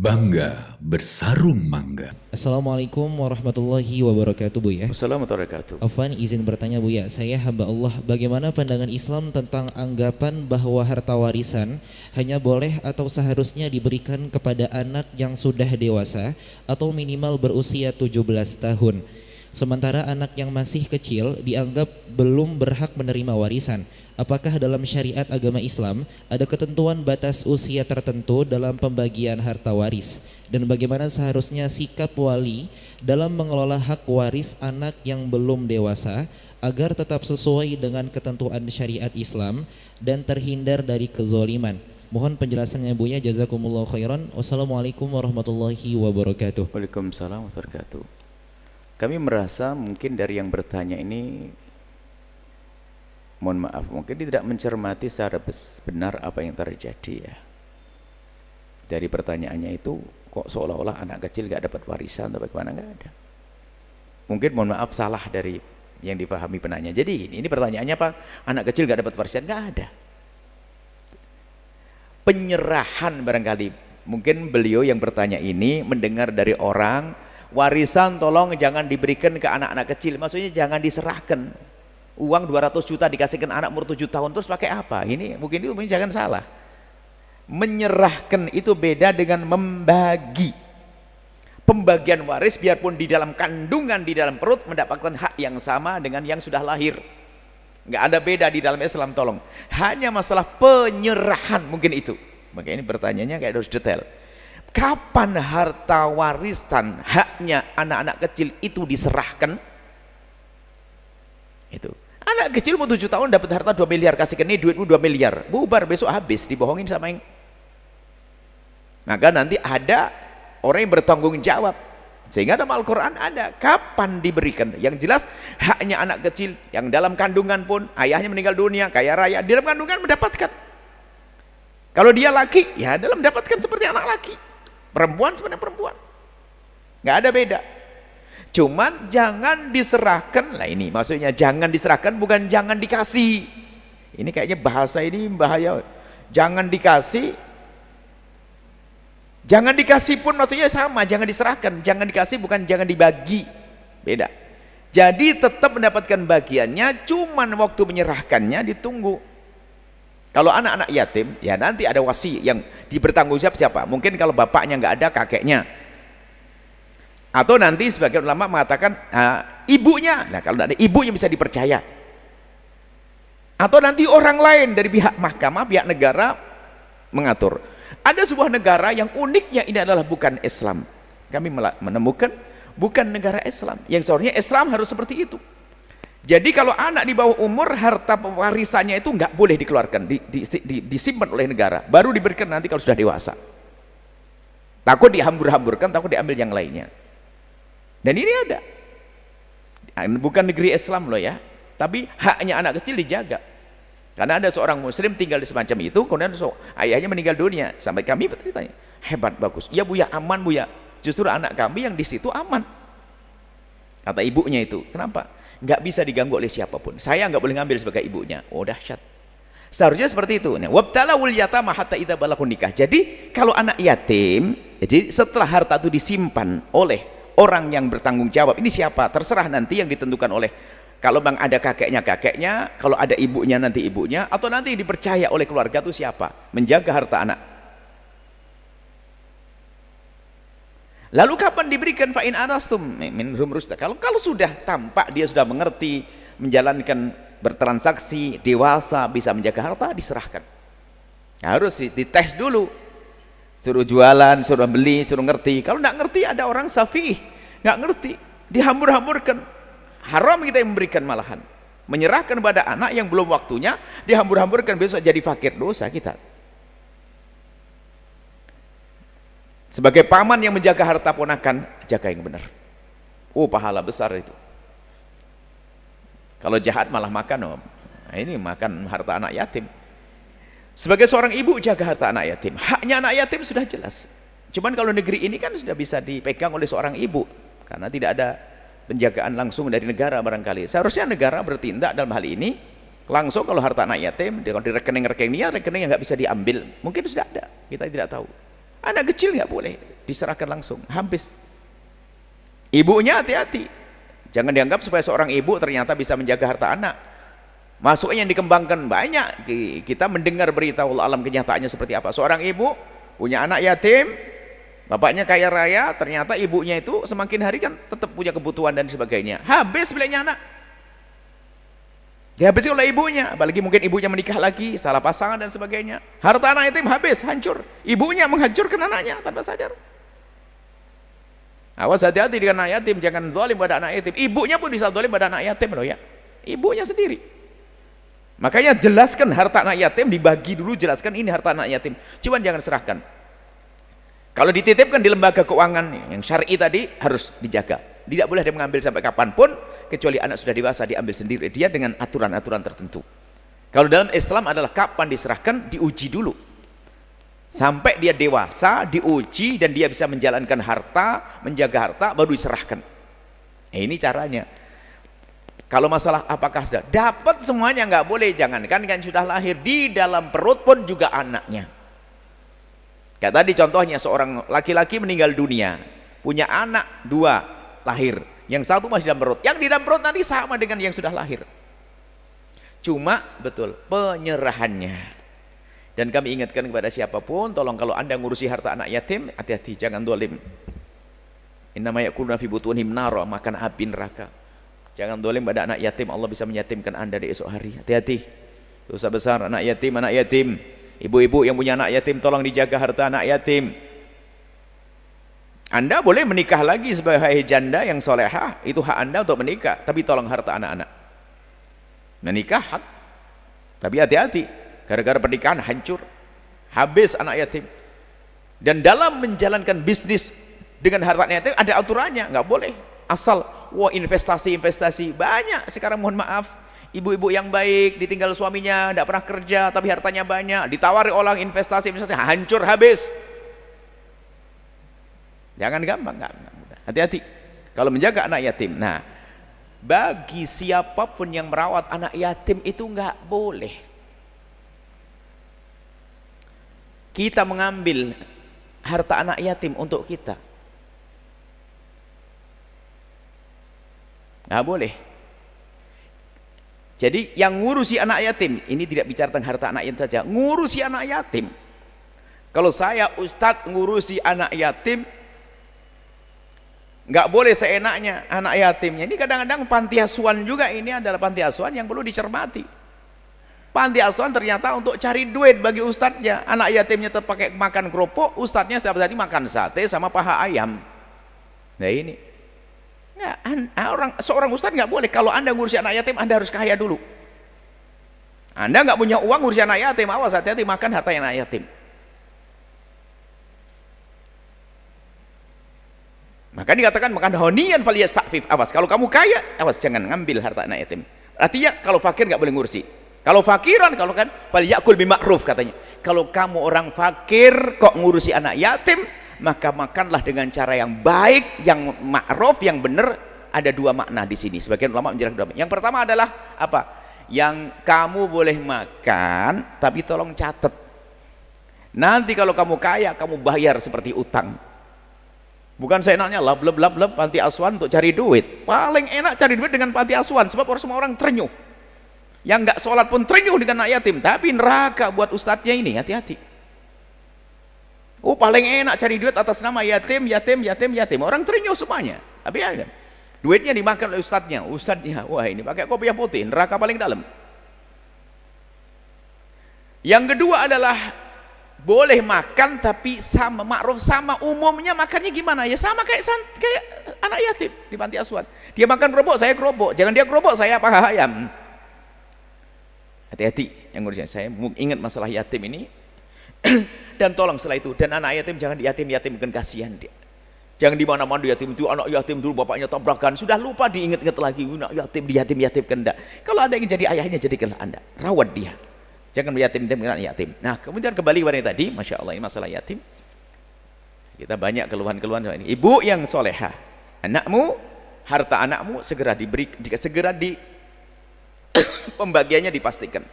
Bangga bersarung mangga. Assalamualaikum warahmatullahi wabarakatuh, Bu ya. Wassalamualaikum warahmatullahi wabarakatuh. Afwan, izin bertanya, Bu ya. Saya hamba Allah, bagaimana pandangan Islam tentang anggapan bahwa harta warisan hanya boleh atau seharusnya diberikan kepada anak yang sudah dewasa atau minimal berusia 17 tahun. Sementara anak yang masih kecil dianggap belum berhak menerima warisan. Apakah dalam syariat agama Islam ada ketentuan batas usia tertentu dalam pembagian harta waris? Dan bagaimana seharusnya sikap wali dalam mengelola hak waris anak yang belum dewasa agar tetap sesuai dengan ketentuan syariat Islam dan terhindar dari kezoliman? Mohon penjelasannya, Bu ya. Jazakumullah khairan. Wassalamualaikum warahmatullahi wabarakatuh. Waalaikumsalam warahmatullahi wabarakatuh. Kami merasa mungkin dari yang bertanya ini, mohon maaf, mungkin dia tidak mencermati secara benar apa yang terjadi ya. Dari pertanyaannya itu kok seolah-olah anak kecil gak dapat warisan atau bagaimana, nggak ada. Mungkin mohon maaf salah dari yang dipahami penanya. Jadi ini pertanyaannya apa? Anak kecil gak dapat warisan? Nggak ada. Penyerahan barangkali. Mungkin beliau yang bertanya ini mendengar dari orang, warisan tolong jangan diberikan ke anak-anak kecil. Maksudnya jangan diserahkan. Uang 200 juta dikasihkan anak umur 7 tahun terus pakai apa? Ini mungkin itu jangan salah. Menyerahkan itu beda dengan membagi. Pembagian waris biarpun di dalam kandungan, di dalam perut mendapatkan hak yang sama dengan yang sudah lahir. Nggak ada beda di dalam Islam, tolong. Hanya masalah penyerahan mungkin itu. Makanya ini pertanyaannya kayak harus detail. Kapan harta warisan haknya anak-anak kecil itu diserahkan? Itu anak kecil mau 7 tahun dapat harta 2 miliar, kasihkan ini duitmu 2 miliar, bubar besok habis, dibohongin sama yang. Maka nanti ada orang yang bertanggung jawab, sehingga dalam Al-Quran ada kapan diberikan. Yang jelas haknya anak kecil yang dalam kandungan pun ayahnya meninggal dunia, kaya raya, di dalam kandungan mendapatkan. Kalau dia laki, ya dalam mendapatkan seperti anak laki. Perempuan sebenarnya perempuan, nggak ada beda. Cuman jangan diserahkan. Lah ini maksudnya jangan diserahkan, bukan jangan dikasih. Ini kayaknya bahasa ini bahaya. Jangan dikasih, jangan dikasih pun maksudnya sama. Jangan diserahkan, jangan dikasih bukan jangan dibagi, beda. Jadi tetap mendapatkan bagiannya, cuman waktu menyerahkannya ditunggu. Kalau anak-anak yatim, ya nanti ada wasi yang dibertanggung jawab siapa? Mungkin kalau bapaknya nggak ada, kakeknya. Atau nanti sebagian ulama mengatakan ibunya. Nah kalau tidak ada ibunya bisa dipercaya. Atau nanti orang lain dari pihak mahkamah, pihak negara mengatur. Ada sebuah negara yang uniknya ini adalah bukan Islam. Kami menemukan bukan negara Islam. Yang seharusnya Islam harus seperti itu. Jadi kalau anak di bawah umur, harta warisannya itu nggak boleh dikeluarkan, disimpan oleh negara, baru diberikan nanti kalau sudah dewasa. Takut dihambur-hamburkan, takut diambil yang lainnya. Dan ini ada, bukan negeri Islam loh ya, tapi haknya anak kecil dijaga. Karena ada seorang muslim tinggal di semacam itu, kemudian ayahnya meninggal dunia, sampai kami bertanya, hebat, bagus, ya Bu ya, aman Bu ya, justru anak kami yang di situ aman. Kata ibunya itu, kenapa? Nggak bisa diganggu oleh siapapun, saya nggak boleh ngambil sebagai ibunya. Oh dahsyat. Seharusnya seperti itu. Wabtalawul yatama hatta idza balaghun nikah. Jadi kalau anak yatim, jadi setelah harta itu disimpan oleh orang yang bertanggung jawab, ini siapa? Terserah nanti yang ditentukan oleh, kalau bang ada kakeknya, kalau ada ibunya nanti ibunya, atau nanti yang dipercaya oleh keluarga itu siapa? Menjaga harta anak. Lalu kapan diberikan? Fa'in anastum minhum rusda. Kalau sudah tampak dia sudah mengerti, menjalankan, bertransaksi, dewasa, bisa menjaga harta, diserahkan. Harus dites dulu. Suruh jualan, suruh beli, suruh ngerti. Kalau nggak ngerti, ada orang safih, nggak ngerti, dihambur-hamburkan. Haram kita yang memberikan malahan. Menyerahkan pada anak yang belum waktunya, dihambur-hamburkan, besok jadi fakir, dosa kita. Sebagai paman yang menjaga harta ponakan, jaga yang benar. Oh, pahala besar itu. Kalau jahat malah makan, nah, ini makan harta anak yatim. Sebagai seorang ibu, jaga harta anak yatim. Haknya anak yatim sudah jelas. Cuman kalau negeri ini kan sudah bisa dipegang oleh seorang ibu, karena tidak ada penjagaan langsung dari negara barangkali. Seharusnya negara bertindak dalam hal ini langsung. Kalau harta anak yatim, di rekening-rekeningnya, rekening yang nggak bisa diambil, mungkin sudah ada, kita tidak tahu. Anak kecil nggak boleh diserahkan langsung, habis. Ibunya hati-hati, jangan dianggap supaya seorang ibu ternyata bisa menjaga harta anak. Masuknya yang dikembangkan banyak. Kita mendengar berita Allah alam kenyataannya seperti apa. Seorang ibu punya anak yatim, bapaknya kaya raya, ternyata ibunya itu semakin hari kan tetap punya kebutuhan dan sebagainya. Habis belinya anak, dihabiskan oleh ibunya, apalagi mungkin ibunya menikah lagi, salah pasangan dan sebagainya. Harta anak yatim habis, hancur. Ibunya menghancurkan anaknya tanpa sadar. Awas, hati-hati dengan anak yatim, jangan zalim pada anak yatim. Ibunya pun bisa zalim pada anak yatim loh ya. Ibunya sendiri. Makanya jelaskan harta anak yatim, dibagi dulu, jelaskan ini harta anak yatim. Cuman jangan serahkan. Kalau dititipkan di lembaga keuangan yang syar'i tadi harus dijaga. Tidak boleh dia mengambil sampai kapanpun, kecuali anak sudah dewasa diambil sendiri dia dengan aturan-aturan tertentu. Kalau dalam Islam adalah kapan diserahkan, diuji dulu sampai dia dewasa, diuji dan dia bisa menjalankan harta, menjaga harta, baru diserahkan. Ini caranya. Kalau masalah apakah sudah dapat semuanya, nggak boleh. Jangankan kan sudah lahir, di dalam perut pun juga anaknya. Kayak tadi contohnya, seorang laki-laki meninggal dunia, punya anak 2 lahir, yang satu masih dalam perut, yang di dalam perut nanti sama dengan yang sudah lahir. Cuma betul penyerahannya. Dan kami ingatkan kepada siapapun, tolong kalau anda ngurusi harta anak yatim, hati-hati, jangan zalim. Innama yakuluna fi butunihim nara, makan api neraka. Jangan zalim pada anak yatim, Allah bisa menyatimkan anda di esok hari. Hati-hati, dosa besar. Anak yatim, anak yatim. Ibu-ibu yang punya anak yatim, tolong dijaga harta anak yatim. Anda boleh menikah lagi sebagai janda yang solehah, itu hak anda untuk menikah, tapi tolong harta anak-anak. Menikah hak, tapi hati-hati, gara-gara pernikahan hancur, habis anak yatim. Dan dalam menjalankan bisnis dengan harta anak yatim ada aturannya, nggak boleh asal wah investasi banyak sekarang. Mohon maaf, ibu-ibu yang baik ditinggal suaminya, tidak pernah kerja tapi hartanya banyak, ditawari orang investasi hancur habis. Jangan gampang, nggak mudah. Hati-hati kalau menjaga anak yatim. Nah, bagi siapapun yang merawat anak yatim itu nggak boleh kita mengambil harta anak yatim untuk kita. Nggak boleh. Jadi yang ngurusi anak yatim, ini tidak bicara tentang harta anak yatim saja, ngurusi anak yatim. Kalau saya ustadz ngurusi anak yatim, nggak boleh seenaknya anak yatimnya. Ini kadang-kadang panti asuhan juga, ini adalah panti asuhan yang perlu dicermati. Panti asuhan ternyata untuk cari duit bagi ustadznya. Anak yatimnya tetap pakai makan kerupuk, ustadznya setiap hari makan sate sama paha ayam. Nah ini ya, seorang ustadz nggak boleh. Kalau anda ngurusi anak yatim, anda harus kaya dulu. Anda nggak punya uang ngurusi anak yatim, awas, hati-hati makan harta anak yatim. Maka dikatakan makan honian falyastafif. Awas, kalau kamu kaya, awas jangan ngambil harta anak yatim. Artinya kalau fakir nggak boleh ngurusi. Kalau fakiran, kalau kan falyakul bima'ruf katanya. Kalau kamu orang fakir kok ngurusi anak yatim, maka makanlah dengan cara yang baik, yang ma'ruf, yang benar. Ada 2 makna di sini. Sebagian ulama menjelaskan 2. Yang pertama adalah apa? Yang kamu boleh makan, tapi tolong catat. Nanti kalau kamu kaya, kamu bayar seperti utang. Bukan seenaknya lab panti asuhan untuk cari duit. Paling enak cari duit dengan panti asuhan, sebab semua orang terenyuh. Yang nggak sholat pun terenyuh dengan anak yatim, tapi neraka buat ustadznya ini. Hati-hati. Oh, paling enak cari duit atas nama yatim. Orang terenyuh semuanya. Tapi ya, duitnya dimakan oleh ustadznya. Ustadznya, wah ini pakai kopiah putih, neraka paling dalam. Yang kedua adalah boleh makan tapi sama ma'ruf, sama umumnya makannya gimana ya, sama kayak anak yatim di panti asuhan. Dia makan kerupuk, saya kerupuk. Jangan dia kerupuk, saya paha ayam. Hati-hati yang ngurusnya. Saya ingat masalah yatim ini. Dan tolong setelah itu, dan anak yatim jangan yatim-yatimkan, kasihan dia. Jangan di mana-mana yatim itu, anak yatim dulu bapaknya tabrakan, sudah lupa diingat-ingat lagi, anak yatim yatim-yatimkan. Enggak. Kalau ada yang jadi ayahnya, jadikanlah anda, rawat dia. Jangan yatim-yatimkan anak yatim. Nah, kemudian kembali kepada yang tadi, masya Allah, ini masalah yatim. Kita banyak keluhan-keluhan ini. Ibu yang soleha, anakmu, harta anakmu segera pembagiannya dipastikan.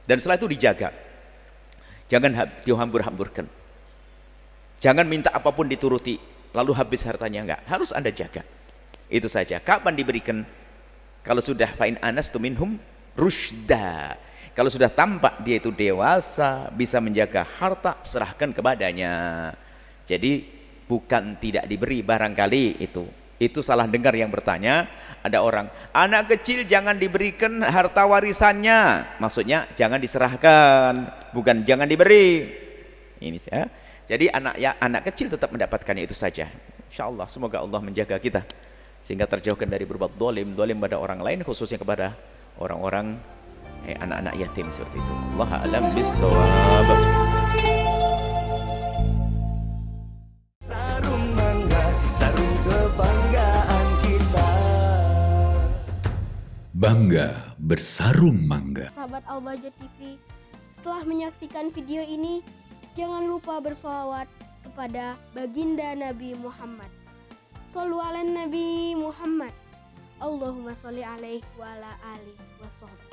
Dan setelah itu dijaga. Jangan dihambur-hamburkan. Jangan minta apapun dituruti, lalu habis hartanya, enggak. Harus Anda jaga. Itu saja. Kapan diberikan? Kalau sudah fa'in anastu minhum rusyda. Kalau sudah tampak dia itu dewasa, bisa menjaga harta, serahkan kepadanya. Jadi bukan tidak diberi, barangkali itu salah dengar yang bertanya. Ada orang, anak kecil jangan diberikan harta warisannya, maksudnya jangan diserahkan, bukan jangan diberi. Ini ya. Jadi anak kecil tetap mendapatkannya, itu saja. Insyaallah semoga Allah menjaga kita sehingga terjauhkan dari berbuat dolim pada orang lain, khususnya kepada orang-orang anak-anak yatim seperti itu. Allah a'lam bissawab. Sarung Mangga, sarung kebanggaan kita. Bangga bersarung mangga. Sahabat Al-Bahjah TV, setelah menyaksikan video ini, jangan lupa bersolawat kepada baginda Nabi Muhammad. Shollu ala Nabi Muhammad. Allahumma sholli alaihi wa ala alihi wa sahbihi.